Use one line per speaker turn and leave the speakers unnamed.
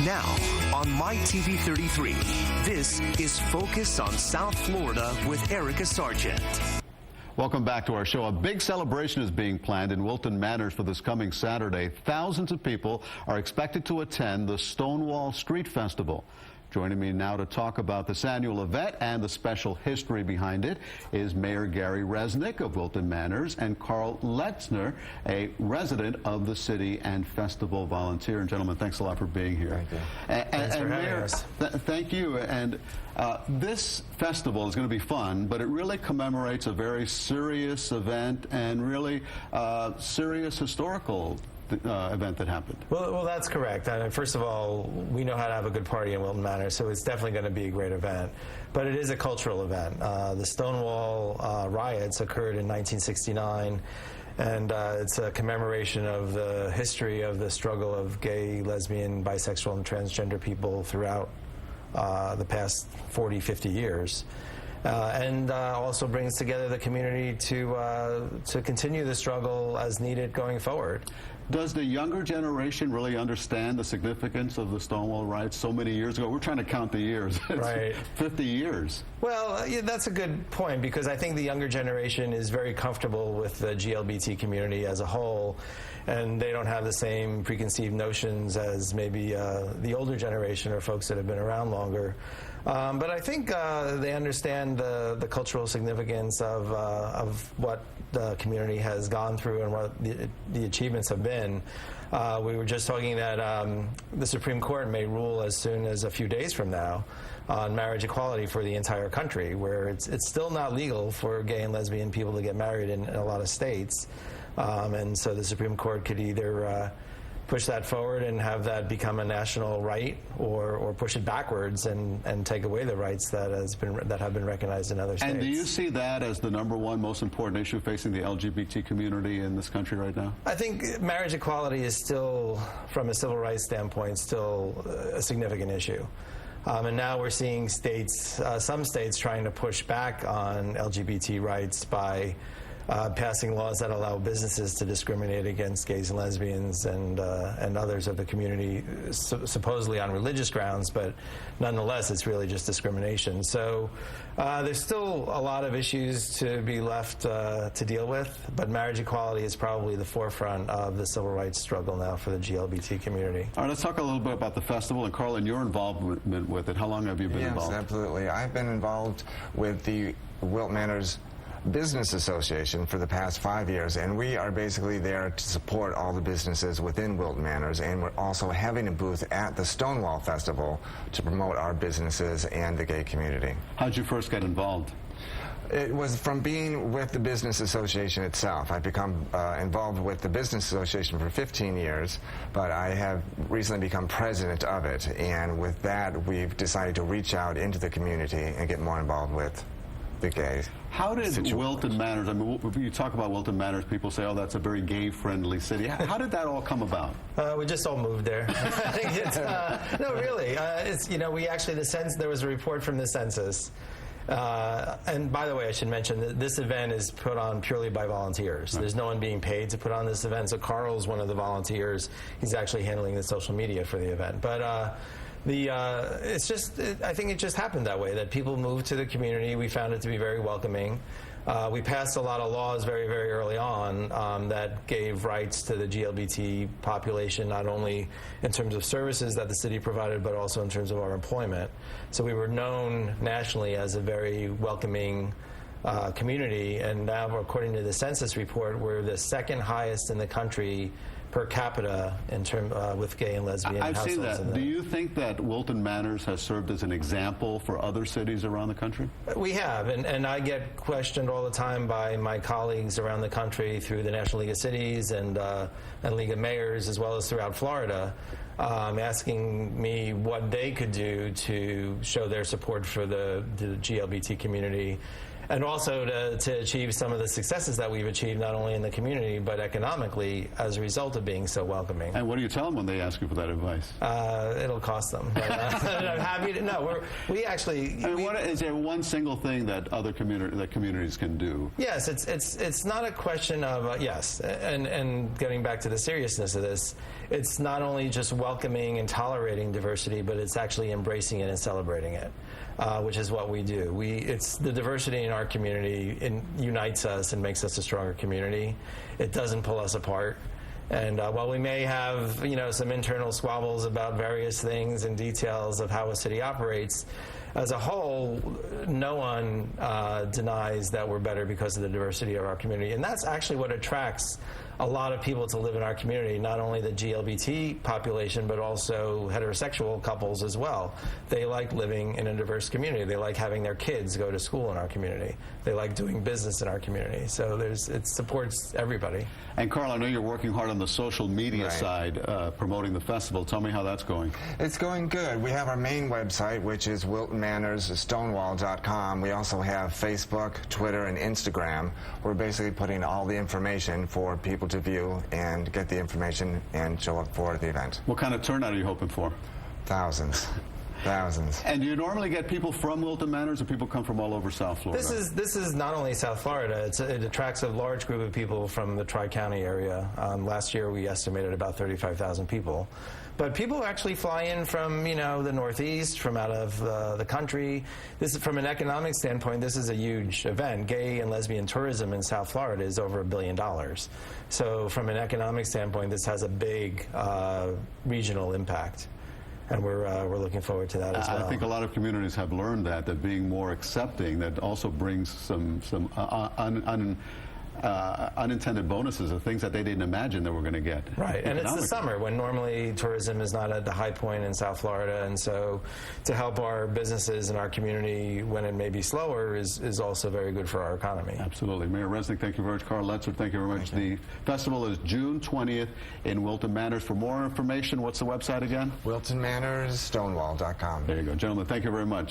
Now, on My TV 33, this is Focus on South Florida with Erica Sargent.
Welcome back to our show. A big celebration is being planned in Wilton Manors for this coming Saturday. Thousands of people are expected to attend the Stonewall Street Festival. Joining me now to talk about this annual event and the special history behind it is Mayor Gary Resnick of Wilton Manors and Karl Lentzer, a resident of the city and festival volunteer. And gentlemen, thanks a lot for being here.
Thank you. Thanks for having us.
Thank you. And this festival is going to be fun, but it really commemorates a very serious event and really serious historical event that happened.
Well, that's correct. First of all, we know how to have a good party in Wilton Manors, so it's definitely going to be a great event. But it is a cultural event. The Stonewall riots occurred in 1969, and it's a commemoration of the history of the struggle of gay, lesbian, bisexual, and transgender people throughout the past 40, 50 years. And also brings together the community to continue the struggle as needed going forward.
Does the younger generation really understand the significance of the Stonewall riots so many years ago? We're trying to count the years. It's
right.
50 years.
Well, yeah, that's a good point, because I think the younger generation is very comfortable with the GLBT community as a whole, and they don't have the same preconceived notions as maybe the older generation or folks that have been around longer. But I think they understand the cultural significance of what the community has gone through and what the achievements have been. We were just talking that the Supreme Court may rule as soon as a few days from now on marriage equality for the entire country, where it's still not legal for gay and lesbian people to get married in a lot of states. And so the Supreme Court could either push that forward and have that become a national right, or push it backwards and take away the rights that have been recognized in other states.
And do you see that as the #1 most important issue facing the LGBT community in this country right now?
I think marriage equality is still, from a civil rights standpoint, still a significant issue. And now we're seeing states, some states trying to push back on LGBT rights by passing laws that allow businesses to discriminate against gays and lesbians and others of the community, supposedly on religious grounds, but nonetheless, it's really just discrimination. So there's still a lot of issues to be left to deal with, but marriage equality is probably the forefront of the civil rights struggle now for the GLBT community.
All right, let's talk a little bit about the festival, and Karl, and your involvement with it. How long have you been involved?
Yes, absolutely. I've been involved with the Wilton Manors Business Association for the past 5 years, and we are basically there to support all the businesses within Wilton Manors, and we're also having a booth at the Stonewall Festival to promote our businesses and the gay community.
How'd you first get involved?
It was from being with the Business Association itself. I've become involved with the Business Association for 15 years, but I have recently become president of it, and with that we've decided to reach out into the community and get more involved with the gays.
How did Wilton Manors, I mean, when you talk about Wilton Manors, people say, oh, that's a very gay-friendly city. How did that all come about?
We just all moved there. No, really. It's, you know, we actually, there was a report from the census. And by the way, I should mention that this event is put on purely by volunteers. There's no one being paid to put on this event. So Karl's one of the volunteers. He's actually handling the social media for the event. But it's just, I think it just happened that way, that people moved to the community. We found it to be very welcoming. We passed a lot of laws very, very early on that gave rights to the GLBT population, not only in terms of services that the city provided, but also in terms of our employment. So we were known nationally as a very welcoming community, and now, according to the census report, we're the second highest in the country per capita in with gay and lesbian households.
I've seen that. Do you think that Wilton Manors has served as an example for other cities around the country?
We have, and I get questioned all the time by my colleagues around the country through the National League of Cities and League of Mayors, as well as throughout Florida, asking me what they could do to show their support for the GLBT community. and also to achieve some of the successes that we've achieved, not only in the community, but economically as a result of being so welcoming.
And what do you tell them when they ask you for that advice?
It'll cost them. But, I'm happy to, no, we actually...
I mean, is there one single thing that other communities can do?
Yes, it's not a question of, yes, and getting back to the seriousness of this, it's not only just welcoming and tolerating diversity, but it's actually embracing it and celebrating it. Which is what we do. It's the diversity in our community unites us and makes us a stronger community. It doesn't pull us apart. And while we may have, some internal squabbles about various things and details of how a city operates, as a whole, no one denies that we're better because of the diversity of our community. And that's actually what attracts a lot of people to live in our community, not only the GLBT population, but also heterosexual couples as well. They like living in a diverse community. They like having their kids go to school in our community. They like doing business in our community. So it supports everybody.
And Karl, I know you're working hard on the social media side, promoting the festival. Tell me how that's going.
It's going good. We have our main website, which is Wilton Manors, Stonewall.com. We also have Facebook, Twitter, and Instagram. We're basically putting all the information for people to view and get the information and show up for the event.
What kind of turnout are you hoping for?
Thousands. Thousands.
And do you normally get people from Wilton Manors, or people come from all over South Florida?
This is not only South Florida. It attracts a large group of people from the Tri-County area. Last year we estimated about 35,000 people. But people actually fly in from, the Northeast, from out of the country. This is, from an economic standpoint, this is a huge event. Gay and lesbian tourism in South Florida is over $1 billion. So from an economic standpoint, this has a big regional impact. And we're looking forward to that as well.
I think a lot of communities have learned that being more accepting, that also brings some unintended bonuses of things that they didn't imagine they were going to get.
Right, and it's the summer when normally tourism is not at the high point in South Florida, and so to help our businesses and our community when it may be slower is also very good for our economy.
Absolutely. Mayor Resnick, thank you very much. Karl, Lentzer, thank you very much. The festival is June 20th in Wilton Manors. For more information, what's the website again?
Wilton Manors, Stonewall.com.
There you go. Gentlemen, thank you very much.